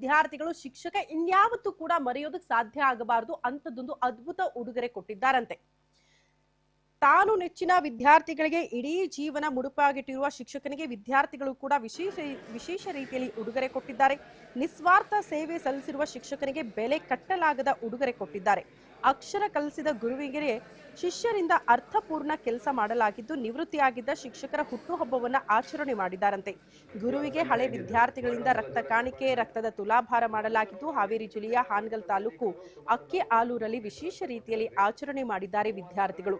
ವಿದ್ಯಾರ್ಥಿಗಳು ಶಿಕ್ಷಕ ಇನ್ಯಾವತ್ತೂ ಕೂಡ ಮರೆಯೋದಕ್ಕೆ ಸಾಧ್ಯ ಆಗಬಾರದು ಅಂತದೊಂದು ಅದ್ಭುತ ಉಡುಗೊರೆ ಕೊಟ್ಟಿದ್ದಾರಂತೆ. ತಾನು ನೆಚ್ಚಿನ ವಿದ್ಯಾರ್ಥಿಗಳಿಗೆ ಇಡೀ ಜೀವನ ಮುಡುಪಾಗಿಟ್ಟಿರುವ ಶಿಕ್ಷಕನಿಗೆ ವಿದ್ಯಾರ್ಥಿಗಳು ಕೂಡ ವಿಶೇಷ ರೀತಿಯಲ್ಲಿ ಉಡುಗೊರೆ ಕೊಟ್ಟಿದ್ದಾರೆ. ನಿಸ್ವಾರ್ಥ ಸೇವೆ ಸಲ್ಲಿಸಿರುವ ಶಿಕ್ಷಕನಿಗೆ ಬೆಲೆ ಕಟ್ಟಲಾಗದ ಉಡುಗೊರೆ ಕೊಟ್ಟಿದ್ದಾರೆ. ಅಕ್ಷರ ಕಲಿಸಿದ ಗುರುವಿಗೆ ಶಿಷ್ಯರಿಂದ ಅರ್ಥಪೂರ್ಣ ಕೆಲಸ ಮಾಡಲಾಗಿದ್ದು ನಿವೃತ್ತಿಯಾಗಿದ್ದ ಶಿಕ್ಷಕರ ಹುಟ್ಟುಹಬ್ಬವನ್ನ ಆಚರಣೆ ಮಾಡಿದ್ದಾರಂತೆ. ಗುರುವಿಗೆ ಹಳೆ ವಿದ್ಯಾರ್ಥಿಗಳಿಂದ ರಕ್ತ ಕಾಣಿಕೆ, ರಕ್ತದ ತುಲಾಭಾರ ಮಾಡಲಾಗಿದ್ದು ಹಾವೇರಿ ಜಿಲ್ಲೆಯ ಹಾನಗಲ್ ತಾಲೂಕು ಅಕ್ಕಿ ಆಲೂರಲ್ಲಿ ವಿಶೇಷ ರೀತಿಯಲ್ಲಿ ಆಚರಣೆ ಮಾಡಿದ್ದಾರೆ ವಿದ್ಯಾರ್ಥಿಗಳು.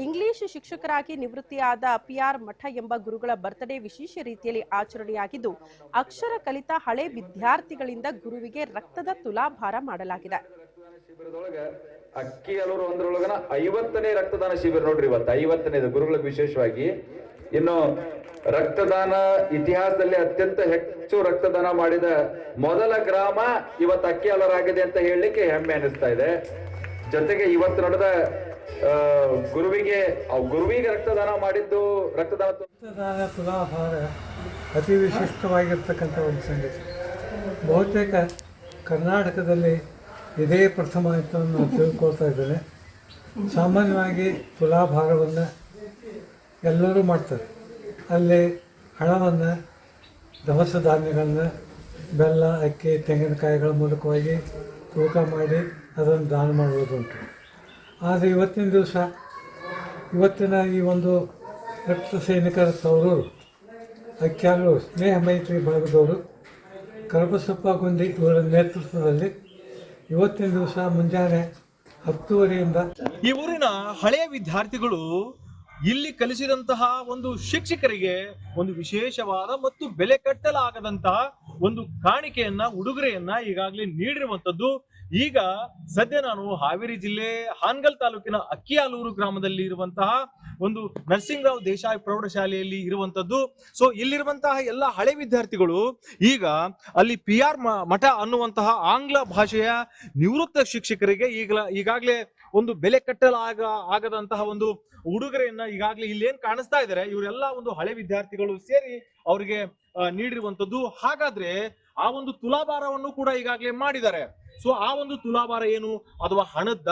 ಇಂಗ್ಲಿಷ್ ಶಿಕ್ಷಕರಾಗಿ ನಿವೃತ್ತಿಯಾದ PR ಮಠ ಎಂಬ ಗುರುಗಳ ಬರ್ತ್ಡೇ ವಿಶೇಷ ರೀತಿಯಲ್ಲಿ ಆಚರಣೆಯಾಗಿದ್ದು ಅಕ್ಷರ ಕಲಿತ ಹಳೆ ವಿದ್ಯಾರ್ಥಿಗಳಿಂದ ಗುರುವಿಗೆ ರಕ್ತದ ತುಲಾಭಾರ ಮಾಡಲಾಗಿದೆ. ಅಕ್ಕಿ ಆಲೂರು ಒಂದರೊಳಗನ 50ನೇ ರಕ್ತದಾನ ಶಿಬಿರ ನೋಡ್ರಿ. ಇವತ್ತು 50ನೇದು ಗುರುಗಳಿಗೆ ವಿಶೇಷವಾಗಿ. ಇನ್ನು ರಕ್ತದಾನ ಇತಿಹಾಸದಲ್ಲಿ ಅತ್ಯಂತ ಹೆಚ್ಚು ರಕ್ತದಾನ ಮಾಡಿದ ಮೊದಲ ಗ್ರಾಮ ಇವತ್ತು ಅಕ್ಕಿ ಆಲೂರಾಗಿದೆ ಅಂತ ಹೇಳಲಿಕ್ಕೆ ಹೆಮ್ಮೆ ಅನಿಸ್ತಾ ಇದೆ. ಜೊತೆಗೆ ಇವತ್ತು ನಡೆದ ಗುರುವಿಗೆ ರಕ್ತದಾನ ಮಾಡಿದ್ದು ರಕ್ತದಾನ ತುಲಾಭಾರ ಅತಿ ವಿಶಿಷ್ಟವಾಗಿರ್ತಕ್ಕಂಥ ಒಂದು ಸಂಗತಿ. ಬಹುತೇಕ ಕರ್ನಾಟಕದಲ್ಲಿ ಇದೇ ಪ್ರಥಮ ಅಂತ ನಾನು ತಿಳ್ಕೊಳ್ತಾ ಇದ್ದೇನೆ. ಸಾಮಾನ್ಯವಾಗಿ ತುಲಾಭಾರವನ್ನು ಎಲ್ಲರೂ ಮಾಡ್ತಾರೆ. ಅಲ್ಲಿ ಹಣವನ್ನು, ದವಸ ಧಾನ್ಯಗಳನ್ನು, ಬೆಲ್ಲ, ಅಕ್ಕಿ, ತೆಂಗಿನಕಾಯಿಗಳ ಮೂಲಕವಾಗಿ ತೂಕ ಮಾಡಿ ಅದನ್ನು ದಾನ ಮಾಡುವುದುಂಟು. ಆದರೆ ಇವತ್ತಿನ ಈ ಒಂದು ರಕ್ತ ಸೈನಿಕರ ತವರೂರು ಅಕ್ಕಿಯಾಲೂರು ಸ್ನೇಹ ಮೈತ್ರಿ ಬಳಗದವರು ಕರಬಸಪ್ಪ ಗುಂಡಿ ಇವರ ನೇತೃತ್ವದಲ್ಲಿ ಇವತ್ತಿನ ದಿವಸ ಮುಂಜಾನೆ 10:30ರಿಂದ ಈ ಊರಿನ ಹಳೆಯ ವಿದ್ಯಾರ್ಥಿಗಳು ಇಲ್ಲಿ ಕಲಿಸಿದಂತಹ ಒಂದು ಶಿಕ್ಷಕರಿಗೆ ಒಂದು ವಿಶೇಷವಾದ ಮತ್ತು ಬೆಲೆ ಕಟ್ಟಲಾಗದಂತಹ ಒಂದು ಕಾಣಿಕೆಯನ್ನ, ಉಡುಗೊರೆಯನ್ನ ಈಗಾಗಲೇ ನೀಡಿರುವಂತದ್ದು. ಈಗ ಸದ್ಯ ನಾನು ಹಾವೇರಿ ಜಿಲ್ಲೆ ಹಾನಗಲ್ ತಾಲೂಕಿನ ಅಕ್ಕಿಯಾಲೂರು ಗ್ರಾಮದಲ್ಲಿ ಇರುವಂತಹ ಒಂದು ನರಸಿಂಗರಾವ್ ದೇಸಾಯಿ ಪ್ರೌಢಶಾಲೆಯಲ್ಲಿ ಇರುವಂತದ್ದು. ಸೊ ಇಲ್ಲಿರುವಂತಹ ಎಲ್ಲ ಹಳೆ ವಿದ್ಯಾರ್ಥಿಗಳು ಈಗ ಅಲ್ಲಿ PR ಮಠ ಅನ್ನುವಂತಹ ಆಂಗ್ಲ ಭಾಷೆಯ ನಿವೃತ್ತ ಶಿಕ್ಷಕರಿಗೆ ಈಗಾಗಲೇ ಒಂದು ಬೆಲೆ ಆಗದಂತಹ ಒಂದು ಉಡುಗೊರೆಯನ್ನ ಈಗಾಗಲೇ ಇಲ್ಲೇನ್ ಕಾಣಿಸ್ತಾ ಇದ್ದಾರೆ ಇವರೆಲ್ಲ ಒಂದು ಹಳೆ ವಿದ್ಯಾರ್ಥಿಗಳು ಸೇರಿ ಅವರಿಗೆ ನೀಡಿರುವಂತದ್ದು. ಹಾಗಾದ್ರೆ ಆ ಒಂದು ತುಲಾಭಾರವನ್ನು ಕೂಡ ಈಗಾಗಲೇ ಮಾಡಿದ್ದಾರೆ. ಸೊ ಆ ಒಂದು ತುಲಾಭಾರ ಏನು, ಅಥವಾ ಹಣದ್ದ,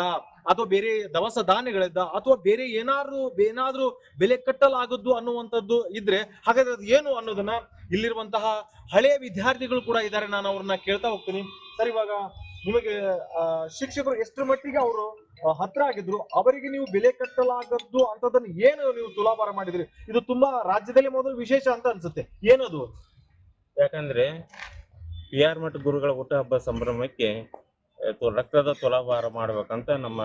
ಅಥವಾ ಬೇರೆ ದವಸ ಧಾನ್ಯಗಳಿದ್ದ, ಅಥವಾ ಬೇರೆ ಏನಾದ್ರೂ ಬೆಲೆ ಕಟ್ಟಲಾಗದ್ದು ಅನ್ನುವಂಥದ್ದು ಇದ್ರೆ ಹಾಗಾದ್ರೆ ಅದು ಏನು ಅನ್ನೋದನ್ನ ಇಲ್ಲಿರುವಂತಹ ಹಳೆಯ ವಿದ್ಯಾರ್ಥಿಗಳು ಕೂಡ ಇದ್ದಾರೆ. ನಾನು ಅವ್ರನ್ನ ಕೇಳ್ತಾ ಹೋಗ್ತೀನಿ. ಸರ್, ಇವಾಗ ನಿಮಗೆ ಶಿಕ್ಷಕರು ಎಷ್ಟರ ಮಟ್ಟಿಗೆ ಅವರು ಹತ್ರ ಆಗಿದ್ರು, ಅವರಿಗೆ ನೀವು ಬೆಲೆ ಕಟ್ಟಲಾಗದ್ದು ಅಂತದನ್ನ ಏನು ನೀವು ತುಲಾಭಾರ ಮಾಡಿದ್ರಿ? ಇದು ತುಂಬಾ ರಾಜ್ಯದಲ್ಲಿ ಮೊದಲು ವಿಶೇಷ ಅಂತ ಅನ್ಸುತ್ತೆ. ಏನದು? ಯಾಕಂದ್ರೆ PR ಮಠ ಗುರುಗಳ ಹುಟ್ಟುಹಬ್ಬ ಸಂಭ್ರಮಕ್ಕೆ ರಕ್ತದ ತುಲಾಭಾರ ಮಾಡ್ಬೇಕಂತ ನಮ್ಮ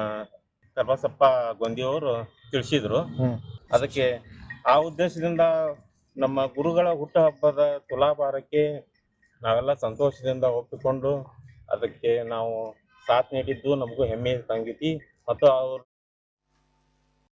ಕರಬಸಪ್ಪ ಗೊಂದಿಯವರು ತಿಳಿಸಿದ್ರು. ಅದಕ್ಕೆ ಆ ಉದ್ದೇಶದಿಂದ ನಮ್ಮ ಗುರುಗಳ ಹುಟ್ಟುಹಬ್ಬದ ತುಲಾಭಾರಕ್ಕೆ ನಾವೆಲ್ಲ ಸಂತೋಷದಿಂದ ಒಪ್ಪಿಕೊಂಡು ಅದಕ್ಕೆ ನಾವು ಸಾಥ್ ನೀಡಿದ್ದು ನಮಗೂ ಹೆಮ್ಮೆ ತಂಗೈತಿ. ಮತ್ತು ಅವ್ರು